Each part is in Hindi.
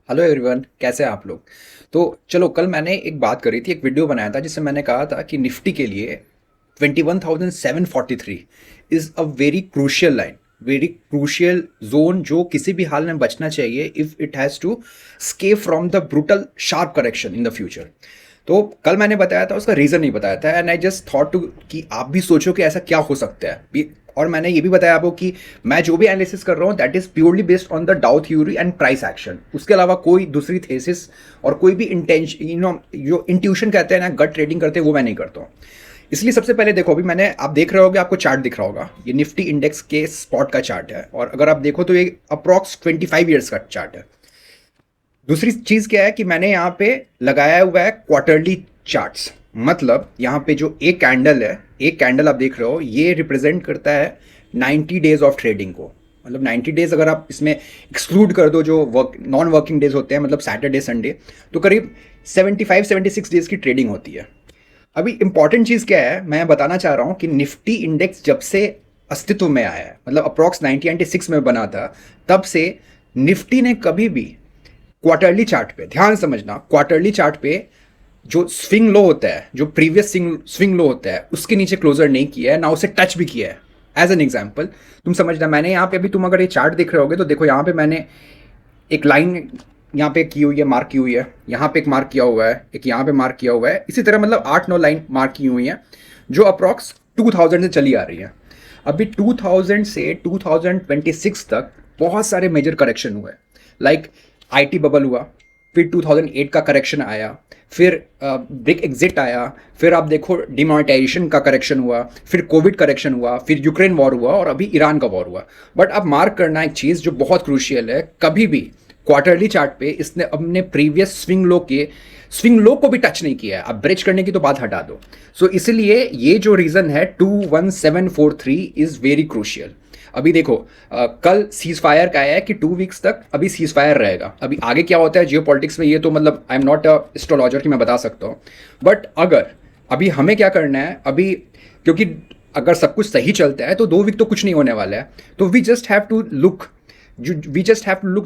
हेलो एवरीवन, कैसे हैं आप लोग। तो चलो, कल मैंने एक बात करी थी, एक वीडियो बनाया था जिससे मैंने कहा था कि निफ्टी के लिए 21,743 is a very crucial line, very crucial zone जो किसी भी हाल में बचना चाहिए if it has to escape from the brutal sharp correction in the future. तो कल मैंने बताया था, उसका रीज़न नहीं बताया था, and I just thought to कि आप भी सोचो कि ऐसा क्या हो सकता है। और मैंने ये भी बताया आपको कि मैं जो भी एनालिसिस कर रहा हूँ that is purely based on the डाउ थ्योरी एंड प्राइस एक्शन। उसके अलावा कोई दूसरी थेसिस और कोई भी इंटेंशन जो इंट्यूशन कहते हैं ना, गट ट्रेडिंग करते हैं, वो मैं नहीं करता हूँ। इसलिए सबसे पहले देखो, अभी मैंने आप देख रहे होगे, आपको चार्ट दिख रहा होगा, ये निफ्टी इंडेक्स के स्पॉट का चार्ट है, और अगर आप देखो तो ये अप्रॉक्स 25 ईयर्स का चार्ट है। दूसरी चीज क्या है कि मैंने यहाँ पे लगाया हुआ है क्वार्टरली चार्ट्स। मतलब यहाँ पे जो एक कैंडल है, एक कैंडल आप देख रहे हो, ये रिप्रेजेंट करता है 90 डेज ऑफ ट्रेडिंग को। मतलब 90 डेज अगर आप इसमें एक्सक्लूड कर दो जो नॉन वर्किंग डेज होते हैं, मतलब सैटरडे संडे, तो करीब 75-76 डेज की ट्रेडिंग होती है। अभी इंपॉर्टेंट चीज़ क्या है, मैं बताना चाह रहा हूँ कि निफ्टी इंडेक्स जब से अस्तित्व में आया है, मतलब अप्रॉक्स 1996 में बना था, तब से निफ्टी ने कभी भी क्वार्टरली चार्ट पे, ध्यान समझना, क्वार्टरली चार्ट पे जो स्विंग लो होता है, जो प्रीवियस स्विंग लो होता है, उसके नीचे क्लोजर नहीं किया है, ना उसे टच भी किया है। एज एन एग्जाम्पल तुम समझना, मैंने यहाँ पे अभी, तुम अगर ये चार्ट देख रहे होगे तो देखो, यहाँ पे मैंने एक लाइन यहाँ पे की हुई है, मार्क की हुई है, यहाँ पे एक मार्क किया हुआ है, एक यहाँ पे मार्क किया हुआ है, इसी तरह मतलब 8-9 लाइन मार्क की हुई है जो अप्रॉक्स 2000 से चली आ रही है। अभी 2000 से 2026 तक बहुत सारे मेजर करेक्शन हुए, लाइक आईटी बबल हुआ, फिर 2008 का करेक्शन आया, फिर बिग एग्जिट आया, फिर आप देखो डिमोनेटाइजेशन का करेक्शन हुआ, फिर कोविड करेक्शन हुआ, फिर यूक्रेन वॉर हुआ, और अभी ईरान का वॉर हुआ। बट अब मार्क करना एक चीज़ जो बहुत क्रूशियल है, कभी भी क्वार्टरली चार्ट पे इसने अपने प्रीवियस स्विंग लो को भी टच नहीं किया है। अब ब्रेच करने की तो बात हटा दो। सो इसलिए ये जो रीज़न है 21743 इज़ वेरी क्रूशियल। अभी देखो, कल सीज फायर का आया है कि 2 वीक्स तक अभी सीज फायर रहेगा। अभी आगे क्या होता है जियो पॉलिटिक्स में, ये तो मतलब I am not a astrologer कि मैं बता सकता हूँ। बट अगर अभी हमें क्या करना है अभी, क्योंकि अगर सब कुछ सही चलता है तो 2 वीक तो कुछ नहीं होने वाला है, तो we just have to look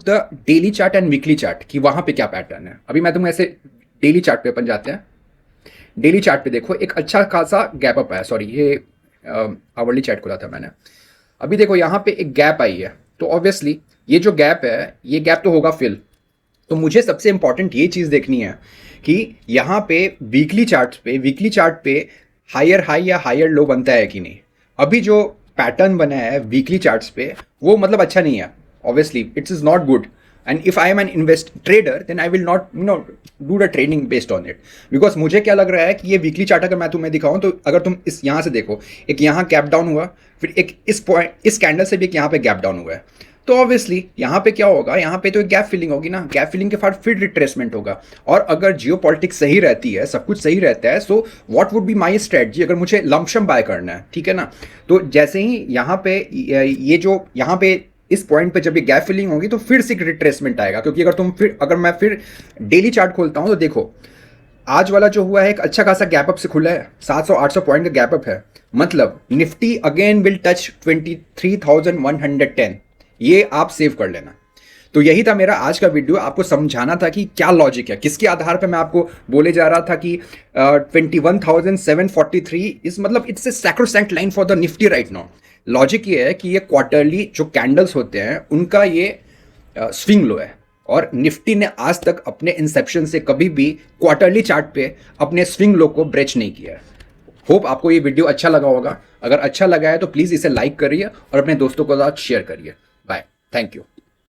the daily chart and weekly chart कि वहाँ पे क्या पैटर्न है। अभी मैं तुम्हें ऐसे डेली चार्ट पे अपन जाते हैं। डेली चार्ट पे देखो, एक अच्छा खासा गैप अप आया, सॉरी ये आवरली चार्ट खोला था मैंने। अभी देखो यहाँ पे एक गैप आई है, तो ऑब्वियसली ये जो गैप है, ये गैप तो होगा फिल। तो मुझे सबसे इंपॉर्टेंट ये चीज़ देखनी है कि यहाँ पे वीकली चार्ट पे हायर हाई या हायर लो बनता है कि नहीं। अभी जो पैटर्न बना है वीकली चार्ट्स पे, वो मतलब अच्छा नहीं है, obviously it's is not good. And if I am an invest trader then I will not do the trading based on it. Because मुझे क्या लग रहा है कि ये वीकली चार्ट अगर मैं तुम्हें दिखाऊं, तो अगर तुम इस यहाँ से देखो, एक यहाँ गैप डाउन हुआ, फिर एक इस कैंडल से भी एक यहाँ पे गैप डाउन हुआ है, तो ऑब्वियसली यहाँ पे क्या होगा, यहाँ पे तो एक गैप फिलिंग होगी ना, गैप फिलिंग के बाद फिर रिट्रेसमेंट होगा। और अगर जियो पॉलिटिक्स सही रहती है, सब कुछ सही रहता है, so what would be my strategy अगर मुझे लमशम बाय करना है, ठीक है ना। तो जैसे ही यहाँ पे ये जो यहाँ पे इस पॉइंट पे जब ये गैप फिलिंग होगी, तो फिर से रिट्रेसमेंट आएगा। क्योंकि अगर मैं फिर डेली चार्ट खोलता हूँ, तो देखो आज वाला जो हुआ है एक अच्छा खासा गैप अप से खुला है, 700-800 पॉइंट का गैप अप है। मतलब निफ्टी अगेन विल टच 23,110, ये आप सेव कर लेना। तो यही था मेरा आज का वीडियो, आपको समझाना था कि क्या लॉजिक है, किसके आधार पे मैं आपको बोले जा रहा था कि 21,743 इज मतलब it's a sacrosanct line for the Nifty right now. Logic ये है कि ये क्वार्टरली जो कैंडल्स होते हैं उनका ये स्विंग लो है, और निफ्टी ने आज तक अपने इंसेप्शन से कभी भी क्वार्टरली चार्ट पे अपने स्विंग लो को ब्रेच नहीं किया है। होप आपको ये वीडियो अच्छा लगा होगा। अगर अच्छा लगा है तो प्लीज़ इसे लाइक करिए और अपने दोस्तों के साथ शेयर करिए। Bye, thank you.